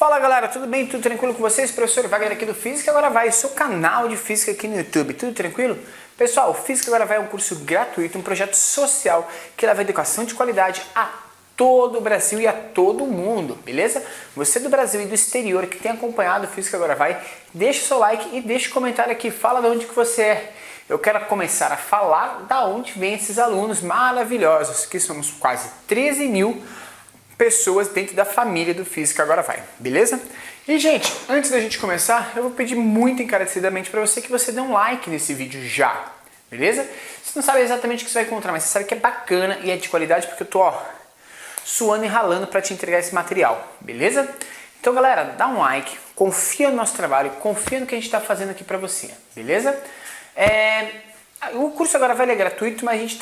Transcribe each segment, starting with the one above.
Fala galera, tudo bem? Tudo tranquilo com vocês? Professor Wagner aqui do Física Agora Vai, seu canal de Física aqui no YouTube, tudo tranquilo? Pessoal, Física Agora Vai é um curso gratuito, um projeto social que leva a educação de qualidade a todo o Brasil e a todo o mundo, beleza? Você do Brasil e do exterior que tem acompanhado o Física Agora Vai, deixa o seu like e deixa o comentário aqui, fala de onde que você é. Eu quero começar a falar da onde vêm esses alunos maravilhosos, que somos quase 13 mil pessoas dentro da família do Física Agora Vai, beleza? E gente, antes da gente começar, eu vou pedir muito encarecidamente para você que você dê um like nesse vídeo já, beleza? Você não sabe exatamente o que você vai encontrar, mas você sabe que é bacana e é de qualidade porque eu tô, suando e ralando para te entregar esse material, beleza? Então galera, dá um like, confia no nosso trabalho, confia no que a gente está fazendo aqui para você, beleza? O curso Agora Vai é gratuito, mas a gente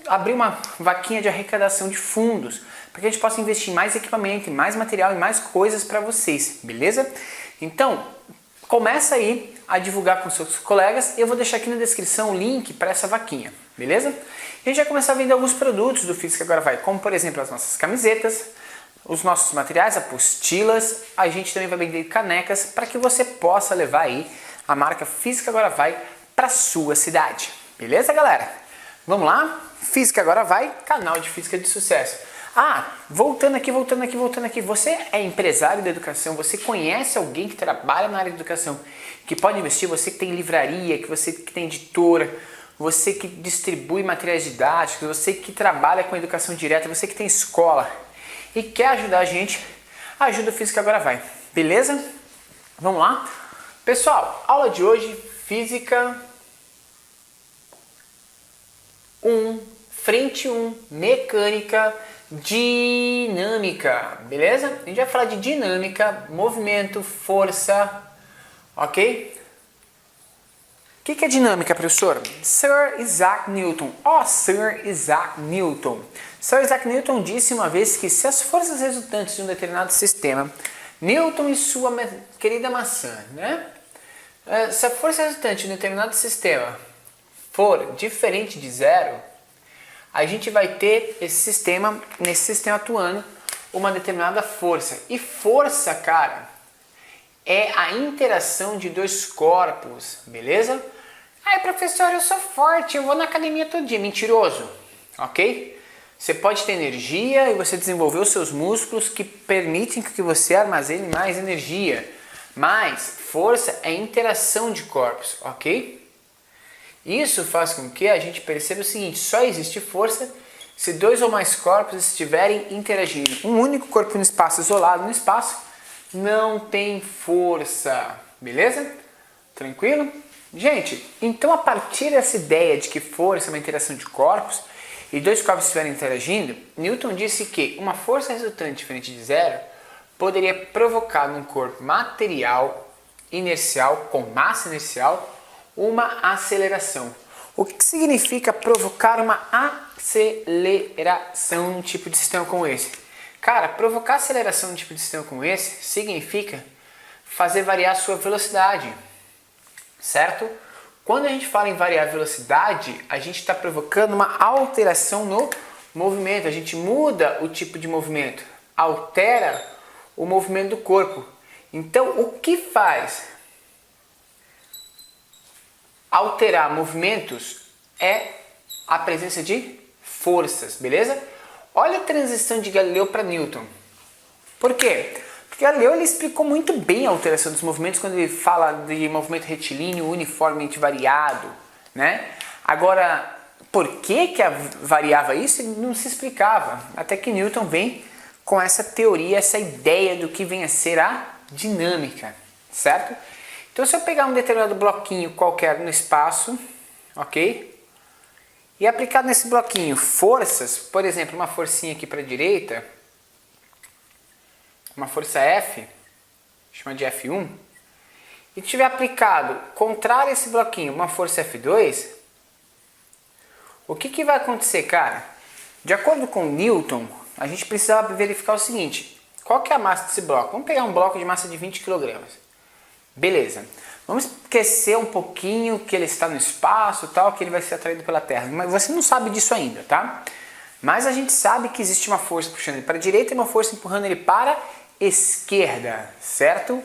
abriu uma vaquinha de arrecadação de fundos para que a gente possa investir em mais equipamento, em mais material e mais coisas para vocês, beleza? Então, começa aí a divulgar com seus colegas. Eu vou deixar aqui na descrição o link para essa vaquinha, beleza? A gente vai começar a vender alguns produtos do Física Agora Vai, como por exemplo as nossas camisetas, os nossos materiais, apostilas. A gente também vai vender canecas para que você possa levar aí a marca Física Agora Vai para sua cidade, beleza galera? Vamos lá? Física Agora Vai, canal de física de sucesso. Voltando aqui. Você é empresário da educação, você conhece alguém que trabalha na área de educação, que pode investir, você que tem livraria, você que tem editora, você que distribui materiais didáticos, você que trabalha com educação direta, você que tem escola e quer ajudar a gente, ajuda o Física Agora Vai, beleza? Vamos lá? Pessoal, aula de hoje, Física 1, frente 1, mecânica dinâmica, beleza? A gente vai falar de dinâmica, movimento, força, ok? O que é dinâmica, professor? Sir Isaac Newton. Sir Isaac Newton. Sir Isaac Newton disse uma vez que se as forças resultantes de um determinado sistema, Newton e sua querida maçã, né? Se a força resultante de um determinado sistema for diferente de zero, a gente vai ter nesse sistema atuando uma determinada força. E força, cara, é a interação de dois corpos, beleza? Aí, professor, eu sou forte, eu vou na academia todo dia. Mentiroso, ok? Você pode ter energia e você desenvolver os seus músculos que permitem que você armazene mais energia. Mas força é interação de corpos, ok? Isso faz com que a gente perceba o seguinte: só existe força se dois ou mais corpos estiverem interagindo. Um único corpo no espaço, isolado no espaço, não tem força. Beleza? Tranquilo? Gente, então a partir dessa ideia de que força é uma interação de corpos e dois corpos estiverem interagindo, Newton disse que uma força resultante diferente de zero poderia provocar num corpo material inercial, com massa inercial, uma aceleração. O que significa provocar uma aceleração num tipo de sistema como esse? Cara, provocar aceleração num tipo de sistema como esse significa fazer variar a sua velocidade, certo? Quando a gente fala em variar a velocidade, a gente está provocando uma alteração no movimento, a gente muda o tipo de movimento, altera o movimento do corpo. Então, o que faz alterar movimentos é a presença de forças, beleza? Olha a transição de Galileu para Newton. Por quê? Porque Galileu ele explicou muito bem a alteração dos movimentos quando ele fala de movimento retilíneo uniformemente variado, né? Agora, por que variava isso? Ele não se explicava. Até que Newton vem com essa teoria, essa ideia do que vem a ser a dinâmica, certo? Então, se eu pegar um determinado bloquinho qualquer no espaço, ok? E aplicar nesse bloquinho forças, por exemplo, uma forcinha aqui para a direita, uma força F, chama de F1, e tiver aplicado contrário a esse bloquinho, uma força F2, o que vai acontecer, cara? De acordo com Newton, a gente precisava verificar o seguinte: qual que é a massa desse bloco? Vamos pegar um bloco de massa de 20 kg. Beleza, vamos esquecer um pouquinho que ele está no espaço, tal, que ele vai ser atraído pela Terra. Mas você não sabe disso ainda, tá? Mas a gente sabe que existe uma força puxando ele para a direita e uma força empurrando ele para a esquerda, certo?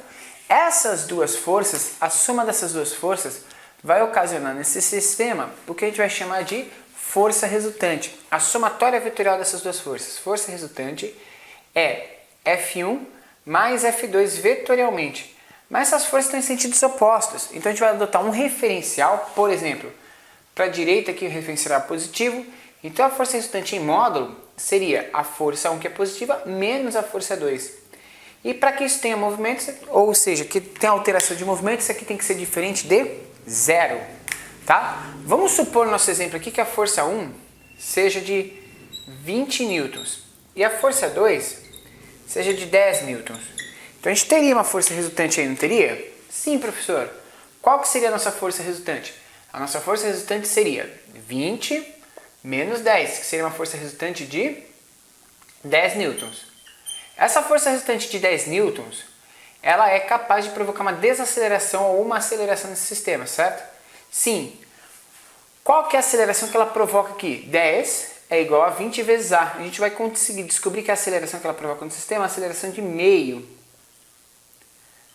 Essas duas forças, a soma dessas duas forças vai ocasionar nesse sistema o que a gente vai chamar de força resultante. A somatória vetorial dessas duas forças, força resultante, é F1 mais F2 vetorialmente. Mas essas forças estão em sentidos opostos. Então a gente vai adotar um referencial, por exemplo, para a direita aqui o referencial positivo. Então a força resultante em módulo seria a força 1 que é positiva menos a força 2. E para que isso tenha movimento, ou seja, que tenha alteração de movimento, isso aqui tem que ser diferente de zero. Tá? Vamos supor no nosso exemplo aqui que a força 1 seja de 20 newtons e a força 2 seja de 10 newtons. Então a gente teria uma força resultante aí, não teria? Sim, professor. Qual que seria a nossa força resultante? A nossa força resultante seria 20 menos 10, que seria uma força resultante de 10 newtons. Essa força resultante de 10 newtons, ela é capaz de provocar uma desaceleração ou uma aceleração nesse sistema, certo? Sim. Qual que é a aceleração que ela provoca aqui? 10 é igual a 20 vezes A. A gente vai conseguir descobrir que a aceleração que ela provoca no sistema é uma aceleração de meio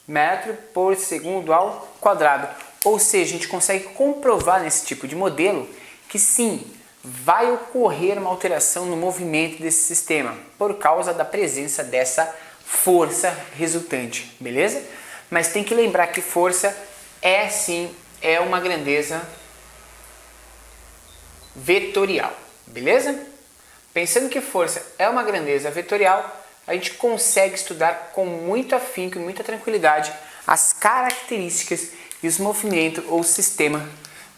metro por segundo ao quadrado. Ou seja, a gente consegue comprovar nesse tipo de modelo que sim, vai ocorrer uma alteração no movimento desse sistema por causa da presença dessa força resultante, beleza? Mas tem que lembrar que força é sim, é uma grandeza vetorial, beleza? Pensando que força é uma grandeza vetorial, a gente consegue estudar com muito afinco e muita tranquilidade as características e os movimentos ou sistema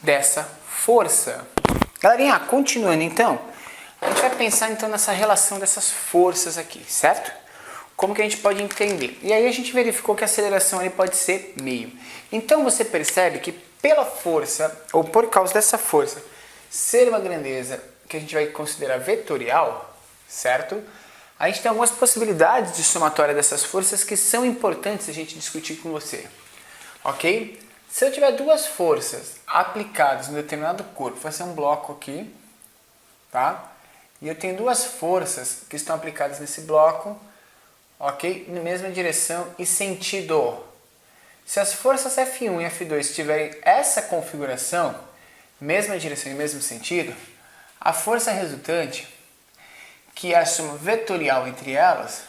dessa força. Galerinha, continuando então, a gente vai pensar então nessa relação dessas forças aqui, certo? Como que a gente pode entender? E aí a gente verificou que a aceleração ali pode ser meio. Então você percebe que pela força, ou por causa dessa força, ser uma grandeza que a gente vai considerar vetorial, certo? A gente tem algumas possibilidades de somatória dessas forças que são importantes a gente discutir com você, ok? Se eu tiver duas forças aplicadas em um determinado corpo, vai ser um bloco aqui, tá? E eu tenho duas forças que estão aplicadas nesse bloco, ok? Na mesma direção e sentido. Se as forças F1 e F2 tiverem essa configuração, mesma direção e mesmo sentido, a força resultante, que é a soma vetorial entre elas,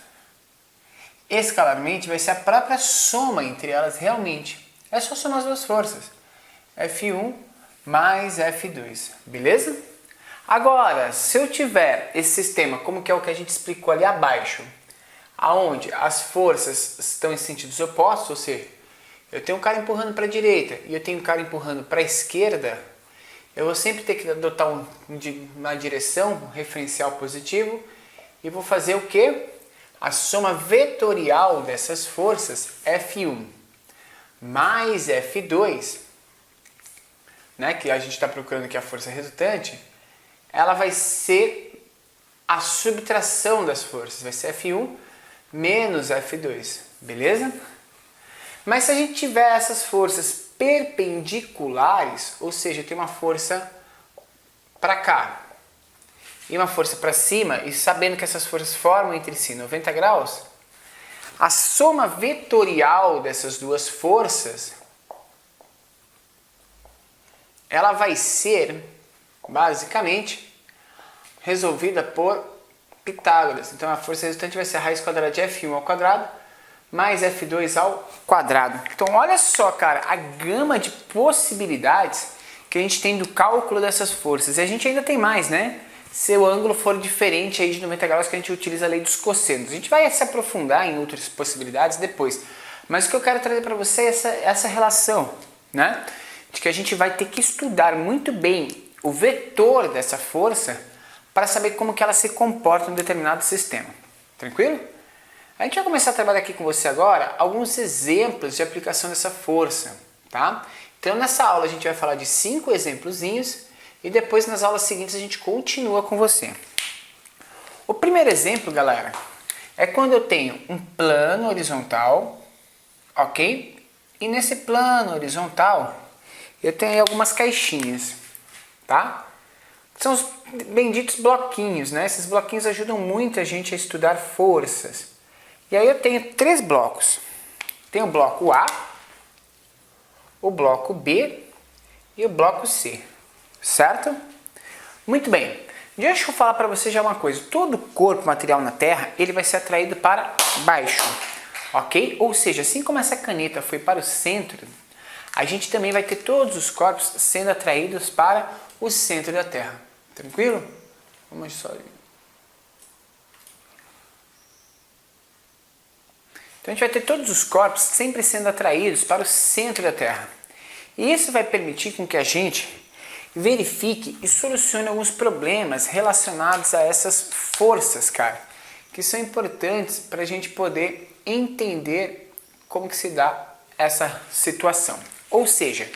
escalarmente vai ser a própria soma entre elas realmente. É só somar as duas forças, F1 mais F2, beleza? Agora, se eu tiver esse sistema, como que é o que a gente explicou ali abaixo, aonde as forças estão em sentidos opostos, ou seja, eu tenho um cara empurrando para a direita e eu tenho um cara empurrando para a esquerda, eu vou sempre ter que adotar uma direção, um referencial positivo, e vou fazer o quê? A soma vetorial dessas forças, F1 mais F2, né, que a gente está procurando aqui a força resultante, ela vai ser a subtração das forças, vai ser F1 menos F2, beleza? Mas se a gente tiver essas forças perpendiculares, ou seja, tem uma força para cá e uma força para cima, e sabendo que essas forças formam entre si 90 graus, a soma vetorial dessas duas forças, ela vai ser, basicamente, resolvida por Pitágoras. Então a força resultante vai ser a raiz quadrada de F1 ao quadrado mais F2 ao quadrado. Então olha só, cara, a gama de possibilidades que a gente tem do cálculo dessas forças. E a gente ainda tem mais, né? Se o ângulo for diferente aí de 90 graus, que a gente utiliza a lei dos cossenos. A gente vai se aprofundar em outras possibilidades depois. Mas o que eu quero trazer para você é essa relação, né? De que a gente vai ter que estudar muito bem o vetor dessa força para saber como que ela se comporta em um determinado sistema. Tranquilo? A gente vai começar a trabalhar aqui com você agora alguns exemplos de aplicação dessa força, tá? Então nessa aula a gente vai falar de 5 exemplozinhos e depois nas aulas seguintes a gente continua com você. O primeiro exemplo, galera, é quando eu tenho um plano horizontal, ok? E nesse plano horizontal eu tenho aí algumas caixinhas, tá? São os benditos bloquinhos, né? Esses bloquinhos ajudam muito a gente a estudar forças. E aí eu tenho três blocos. Tem o bloco A, o bloco B e o bloco C, certo? Muito bem. Deixa eu falar para você já uma coisa. Todo corpo material na Terra, ele vai ser atraído para baixo, ok? Ou seja, assim como essa caneta foi para o centro, a gente também vai ter todos os corpos sendo atraídos para o centro da Terra. Tranquilo? Vamos só... Então a gente vai ter todos os corpos sempre sendo atraídos para o centro da Terra. E isso vai permitir com que a gente verifique e solucione alguns problemas relacionados a essas forças, cara, que são importantes para a gente poder entender como que se dá essa situação. Ou seja,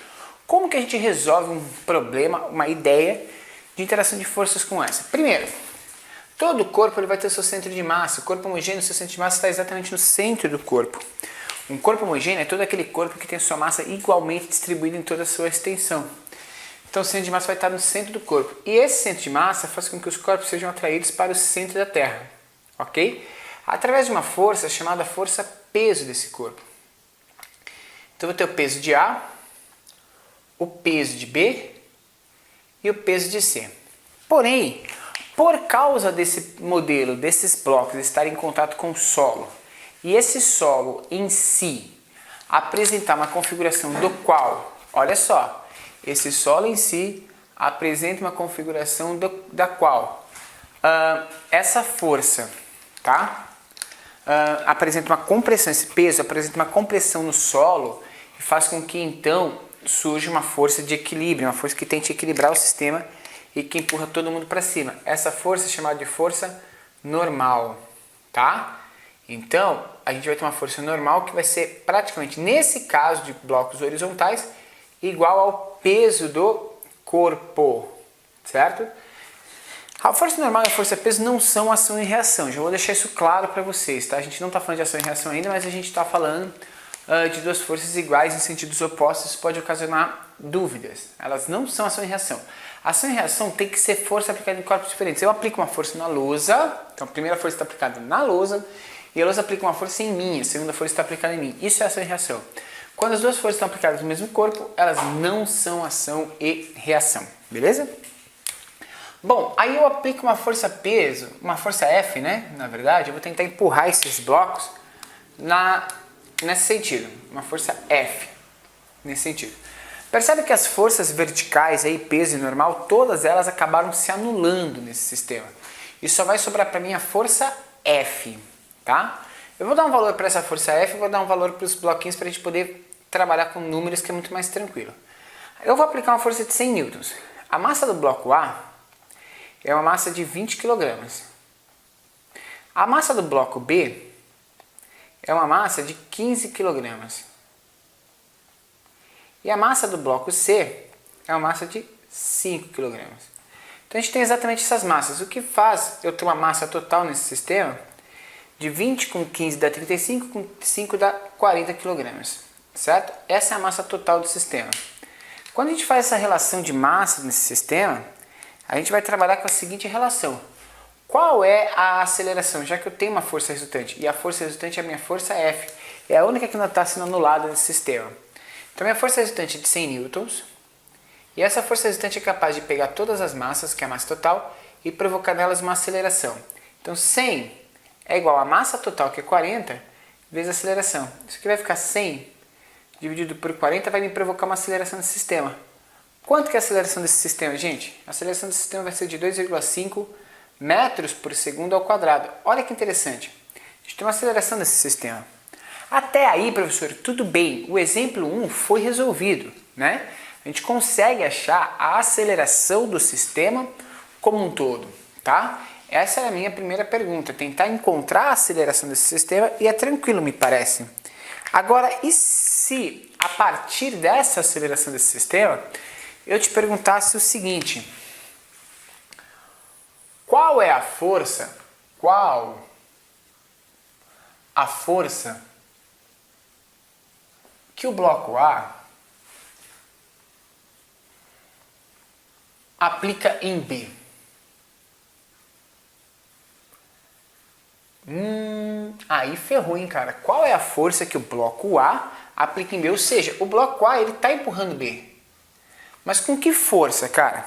como que a gente resolve um problema, uma ideia de interação de forças com essa? Primeiro, todo corpo ele vai ter seu centro de massa. O corpo homogêneo, seu centro de massa está exatamente no centro do corpo. Um corpo homogêneo é todo aquele corpo que tem sua massa igualmente distribuída em toda a sua extensão. Então o centro de massa vai estar no centro do corpo. E esse centro de massa faz com que os corpos sejam atraídos para o centro da Terra. Ok? Através de uma força chamada força-peso desse corpo. Então eu vou ter o peso de A, o peso de B e o peso de C. Porém, por causa desse modelo, desses blocos estarem em contato com o solo, e esse solo em si apresentar uma configuração do qual, olha só, esse solo em si apresenta uma configuração da qual essa força, tá? Apresenta uma compressão, esse peso apresenta uma compressão no solo e faz com que então surja uma força de equilíbrio, uma força que tente equilibrar o sistema e que empurra todo mundo para cima. Essa força é chamada de força normal, tá? Então, a gente vai ter uma força normal que vai ser praticamente, nesse caso de blocos horizontais, igual ao peso do corpo, certo? A força normal e a força-peso não são ação e reação, já vou deixar isso claro para vocês, tá? A gente não está falando de ação e reação ainda, mas a gente está falando de duas forças iguais em sentidos opostos, isso pode ocasionar dúvidas. Elas não são ação e reação. Ação e reação tem que ser força aplicada em corpos diferentes. Eu aplico uma força na lousa, então a primeira força está aplicada na lousa, e a lousa aplica uma força em mim, a segunda força está aplicada em mim. Isso é ação e reação. Quando as duas forças estão aplicadas no mesmo corpo, elas não são ação e reação, beleza? Bom, aí eu aplico uma força-peso, uma força F, né? Na verdade, eu vou tentar empurrar esses blocos nesse sentido, uma força F, nesse sentido. Percebe que as forças verticais, aí, peso e normal, todas elas acabaram se anulando nesse sistema. E só vai sobrar para mim a força F, tá? Eu vou dar um valor para essa força F e vou dar um valor para os bloquinhos para a gente poder trabalhar com números que é muito mais tranquilo. Eu vou aplicar uma força de 100 newtons. A massa do bloco A é uma massa de 20 kg. A massa do bloco B é uma massa de 15 kg. E a massa do bloco C é uma massa de 5 kg. Então a gente tem exatamente essas massas. O que faz eu ter uma massa total nesse sistema de 20 com 15 dá 35, com 5 dá 40 kg. Certo? Essa é a massa total do sistema. Quando a gente faz essa relação de massa nesse sistema, a gente vai trabalhar com a seguinte relação. Qual é a aceleração? Já que eu tenho uma força resultante e a força resultante é a minha força F. É a única que não está sendo anulada nesse sistema. Então minha força resultante é de 100 newtons. E essa força resultante é capaz de pegar todas as massas, que é a massa total, e provocar nelas uma aceleração. Então 100 é igual a massa total, que é 40, vezes a aceleração. Isso aqui vai ficar 100 dividido por 40 vai me provocar uma aceleração desse sistema. Quanto que é a aceleração desse sistema, gente? A aceleração desse sistema vai ser de 2,5 metros por segundo ao quadrado. Olha que interessante. A gente tem uma aceleração desse sistema. Até aí, professor, tudo bem. O exemplo 1 foi resolvido, né? A gente consegue achar a aceleração do sistema como um todo, tá? Essa é a minha primeira pergunta. Tentar encontrar a aceleração desse sistema e é tranquilo, me parece. Agora, e se a partir dessa aceleração desse sistema, eu te perguntasse o seguinte: qual é a força? Qual a força que o bloco A aplica em B? Aí ferrou, hein, cara. Qual é a força que o bloco A aplica em B? Ou seja, o bloco A ele está empurrando B. Mas com que força, cara?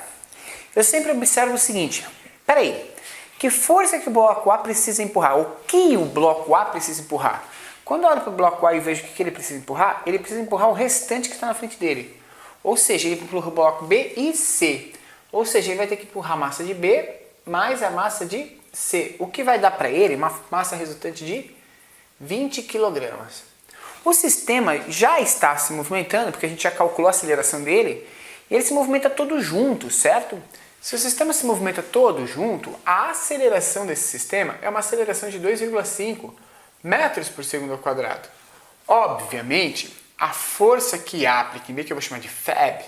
Eu sempre observo o seguinte. Peraí, que força que o bloco A precisa empurrar? O que o bloco A precisa empurrar? Quando eu olho para o bloco A e vejo o que ele precisa empurrar, ele precisa empurrar o restante que está na frente dele. Ou seja, ele empurra o bloco B e C. Ou seja, ele vai ter que empurrar a massa de B mais a massa de C. O que vai dar para ele uma massa resultante de 20 kg. O sistema já está se movimentando, porque a gente já calculou a aceleração dele, e ele se movimenta todo junto, certo? Se o sistema se movimenta todo junto, a aceleração desse sistema é uma aceleração de 2,5 metros por segundo ao quadrado. Obviamente, a força que A aplica em B, que eu vou chamar de FAB,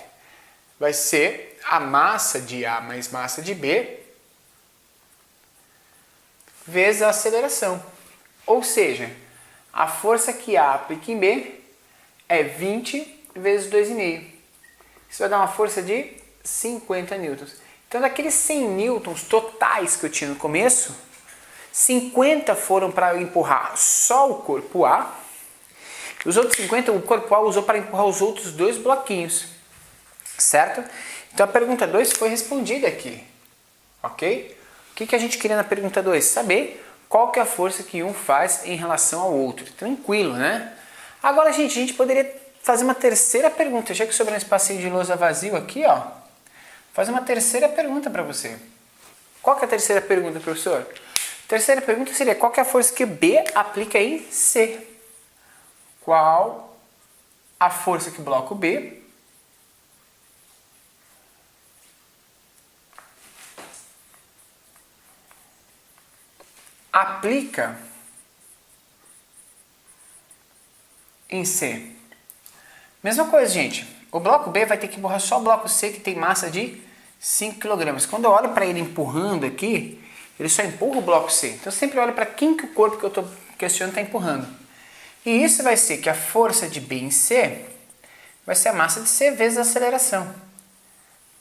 vai ser a massa de A mais massa de B vezes a aceleração. Ou seja, a força que A aplica em B é 20 vezes 2,5. Isso vai dar uma força de 50 newtons. Então, daqueles 100 newtons totais que eu tinha no começo, 50 foram para empurrar só o corpo A. Os outros 50 o corpo A usou para empurrar os outros dois bloquinhos. Certo? Então, a pergunta 2 foi respondida aqui. Ok? O que a gente queria na pergunta 2? Saber qual que é a força que um faz em relação ao outro. Tranquilo, né? Agora, gente, a gente poderia fazer uma terceira pergunta. Já que sobrou um espacinho de lousa vazio aqui, ó. Fazer uma terceira pergunta para você. Qual que é a terceira pergunta, professor? A terceira pergunta seria: qual que é a força que B aplica em C? Qual a força que o bloco B aplica em C? Mesma coisa, gente. O bloco B vai ter que empurrar só o bloco C, que tem massa de 5 kg. Quando eu olho para ele empurrando aqui, ele só empurra o bloco C. Então eu sempre olho para quem que o corpo que eu estou questionando está empurrando. E isso vai ser que a força de B em C vai ser a massa de C vezes a aceleração.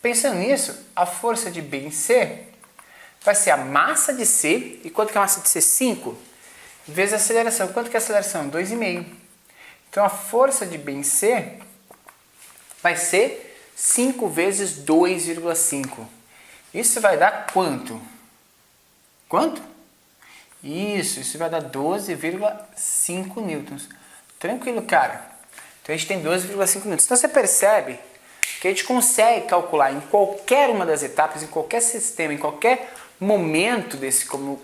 Pensando nisso, a força de B em C vai ser a massa de C. E quanto que é a massa de C? 5 vezes a aceleração. Quanto que é a aceleração? 2,5. Então a força de B em C vai ser 5 vezes 2,5. Isso vai dar quanto? Quanto? Isso vai dar 12,5 newtons. Tranquilo, cara. Então a gente tem 12,5 newtons. Então você percebe que a gente consegue calcular em qualquer uma das etapas, em qualquer sistema, em qualquer momento desse, como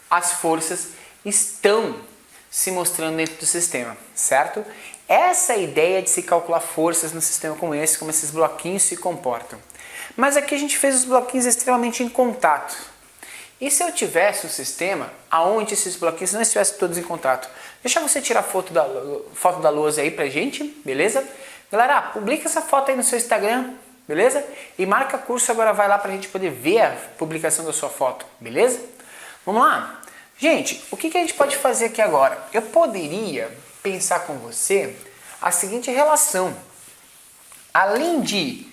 as forças estão se mostrando dentro do sistema, certo? Essa é a ideia de se calcular forças no sistema como esse, como esses bloquinhos se comportam. Mas aqui a gente fez os bloquinhos extremamente em contato. E se eu tivesse um sistema onde esses bloquinhos não estivessem todos em contato? Deixa você tirar foto da lousa aí pra gente, beleza? Galera, publica essa foto aí no seu Instagram, beleza? E marca curso, agora vai lá pra gente poder ver a publicação da sua foto, beleza? Vamos lá? Gente, o que a gente pode fazer aqui agora? Eu poderia pensar com você a seguinte relação. Além de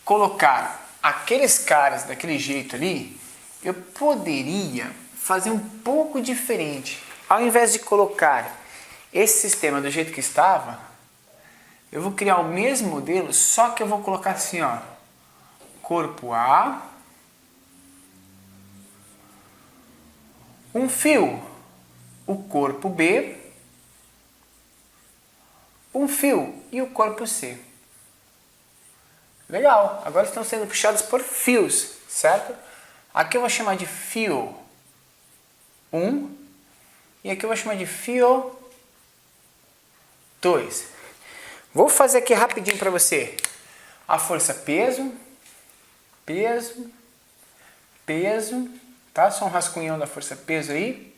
colocar aqueles caras daquele jeito ali, eu poderia fazer um pouco diferente. Ao invés de colocar esse sistema do jeito que estava, eu vou criar o mesmo modelo, só que eu vou colocar assim, ó, corpo A, um fio, o corpo B, um fio e o corpo C. Legal, agora estão sendo puxados por fios, certo? Aqui eu vou chamar de fio 1 e aqui eu vou chamar de fio 2. Vou fazer aqui rapidinho para você. A força peso, peso, peso, tá? Só um rascunhão da força peso aí.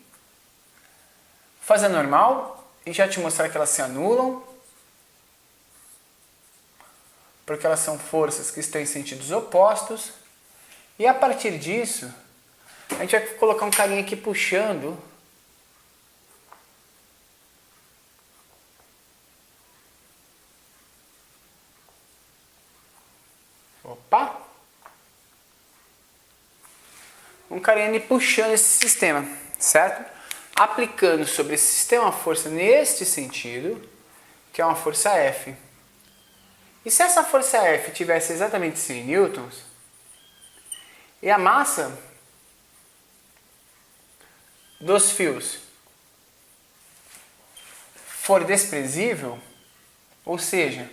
Vou fazer normal e já te mostrar que elas se anulam, porque elas são forças que estão em sentidos opostos. E a partir disso, a gente vai colocar um carinha aqui puxando um carinha ali puxando esse sistema, certo? aplicando sobre esse sistema uma força neste sentido, que é uma força F. E se essa força F tivesse exatamente 100 newtons, e a massa dos fios for desprezível, ou seja,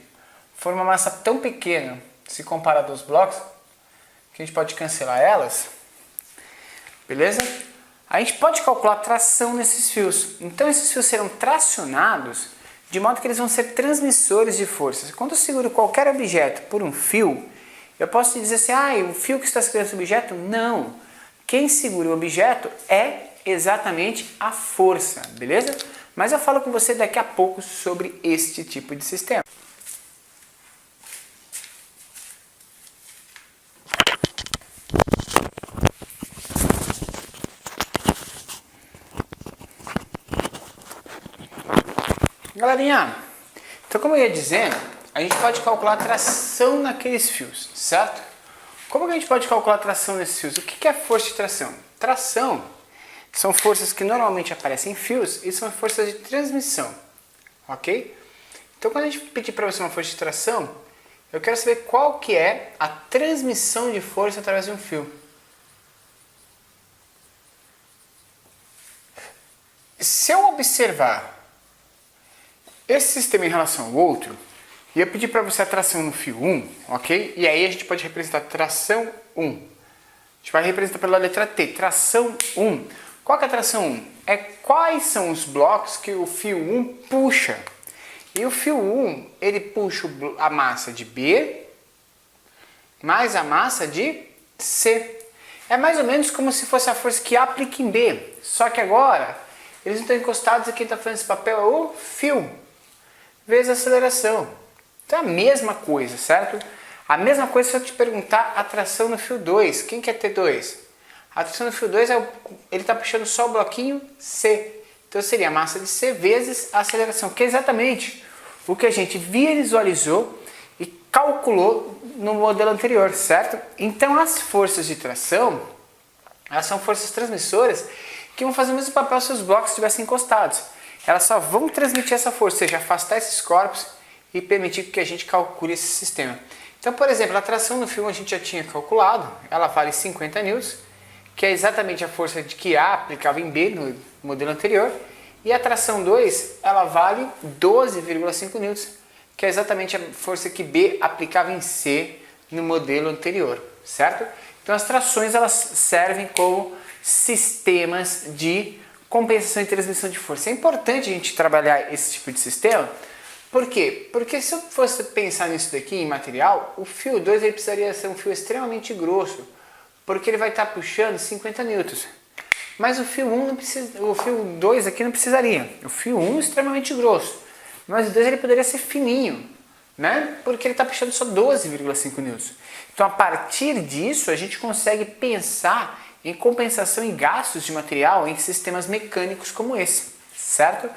for uma massa tão pequena, se comparado aos blocos, que a gente pode cancelar elas, beleza? A gente pode calcular a tração nesses fios. Então esses fios serão tracionados de modo que eles vão ser transmissores de forças. Quando eu seguro qualquer objeto por um fio, eu posso dizer assim, o fio que está segurando esse objeto? Não. Quem segura o objeto é exatamente a força, beleza? Mas eu falo com você daqui a pouco sobre este tipo de sistema. Galerinha, então como eu ia dizendo, a gente pode calcular a tração naqueles fios, certo? Como que a gente pode calcular a tração nesses fios? O que é força de tração? Tração são forças que normalmente aparecem em fios e são forças de transmissão, ok? Então quando a gente pedir para você uma força de tração, eu quero saber qual que é a transmissão de força através de um fio. Se eu observar esse sistema em relação ao outro, e eu pedir para você a tração no fio 1, ok? E aí a gente pode representar tração 1. A gente vai representar pela letra T, tração 1. Qual que é a tração 1? É quais são os blocos que o fio 1 puxa. E o fio 1, ele puxa a massa de B mais a massa de C. É mais ou menos como se fosse a força que aplica em B. Só que agora, eles não estão encostados e quem está fazendo esse papel é o fio vezes a aceleração. Então é a mesma coisa, certo? A mesma coisa se eu te perguntar a tração no fio 2. Quem quer ter 2? A tração no fio 2 ele está puxando só o bloquinho C. Então seria a massa de C vezes a aceleração, que é exatamente o que a gente visualizou e calculou no modelo anterior, certo? Então as forças de tração, elas são forças transmissoras que vão fazer o mesmo papel se os blocos estivessem encostados. Elas só vão transmitir essa força, ou seja, afastar esses corpos e permitir que a gente calcule esse sistema. Então, por exemplo, a tração no fio a gente já tinha calculado, ela vale 50 newtons, que é exatamente a força de que A aplicava em B no modelo anterior, e a tração 2, ela vale 12,5 newtons, que é exatamente a força que B aplicava em C no modelo anterior, certo? Então as trações elas servem como sistemas de compensação e transmissão de força. É importante a gente trabalhar esse tipo de sistema. Por quê? Porque se eu fosse pensar nisso daqui em material, o fio 2 ele precisaria ser um fio extremamente grosso, porque ele vai estar puxando 50 newtons. Mas o fio 1 não precisa, o fio 2 aqui não precisaria. O fio 1 é extremamente grosso, mas o 2 ele poderia ser fininho, né? Porque ele está puxando só 12,5 newtons. Então a partir disso a gente consegue pensar em compensação em gastos de material em sistemas mecânicos como esse, certo?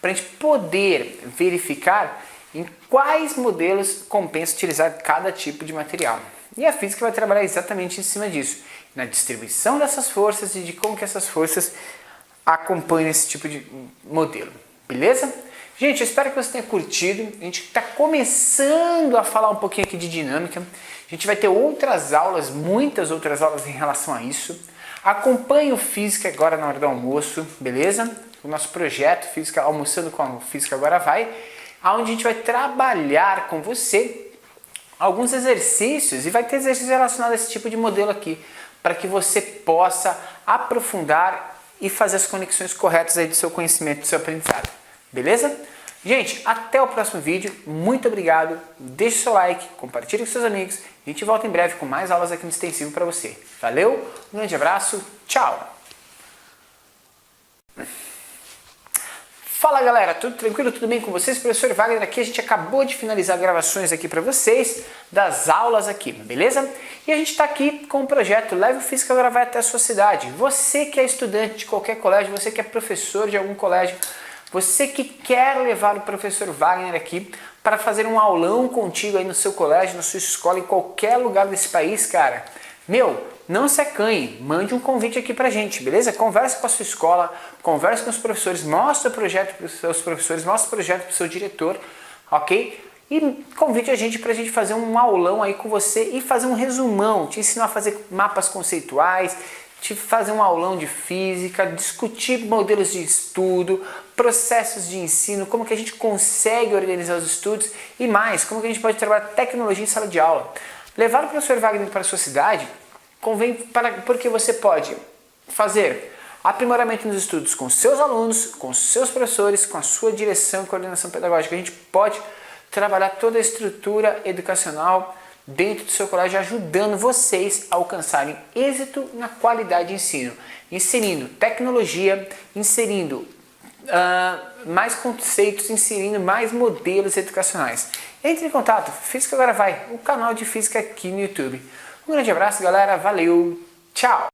Para a gente poder verificar em quais modelos compensa utilizar cada tipo de material. E a física vai trabalhar exatamente em cima disso, na distribuição dessas forças e de como que essas forças acompanham esse tipo de modelo, beleza? Gente, eu espero que você tenha curtido. A gente está começando a falar um pouquinho aqui de dinâmica. A gente vai ter outras aulas, muitas outras aulas em relação a isso. Acompanhe o Física agora na hora do almoço, beleza? O nosso projeto Física Almoçando com a Física Agora Vai, onde a gente vai trabalhar com você alguns exercícios e vai ter exercícios relacionados a esse tipo de modelo aqui, para que você possa aprofundar e fazer as conexões corretas aí do seu conhecimento, do seu aprendizado. Beleza? Gente, até o próximo vídeo. Muito obrigado. Deixe seu like, compartilhe com seus amigos. A gente volta em breve com mais aulas aqui no Extensivo para você. Valeu, um grande abraço, tchau! Fala galera, tudo tranquilo? Tudo bem com vocês? Professor Wagner aqui, a gente acabou de finalizar gravações aqui para vocês das aulas aqui, beleza? E a gente está aqui com o projeto Leve o Física Agora Vai até a sua cidade. Você que é estudante de qualquer colégio, você que é professor de algum colégio, você que quer levar o professor Wagner aqui para fazer um aulão contigo aí no seu colégio, na sua escola, em qualquer lugar desse país, cara. Meu, não se acanhe, mande um convite aqui pra gente, beleza? Converse com a sua escola, converse com os professores, mostre o projeto para os seus professores, mostre o projeto para o seu diretor, ok? E convide a gente pra gente fazer um aulão aí com você e fazer um resumão, te ensinar a fazer mapas conceituais, te fazer um aulão de física, discutir modelos de estudo, processos de ensino, como que a gente consegue organizar os estudos e mais, como que a gente pode trabalhar tecnologia em sala de aula. Levar o professor Wagner para a sua cidade convém porque você pode fazer aprimoramento nos estudos com seus alunos, com seus professores, com a sua direção e coordenação pedagógica. A gente pode trabalhar toda a estrutura educacional dentro do seu colégio, ajudando vocês a alcançarem êxito na qualidade de ensino, inserindo tecnologia, inserindo mais conceitos, inserindo mais modelos educacionais. Entre em contato, Física Agora Vai, o canal de física aqui no YouTube. Um grande abraço, galera, valeu, tchau!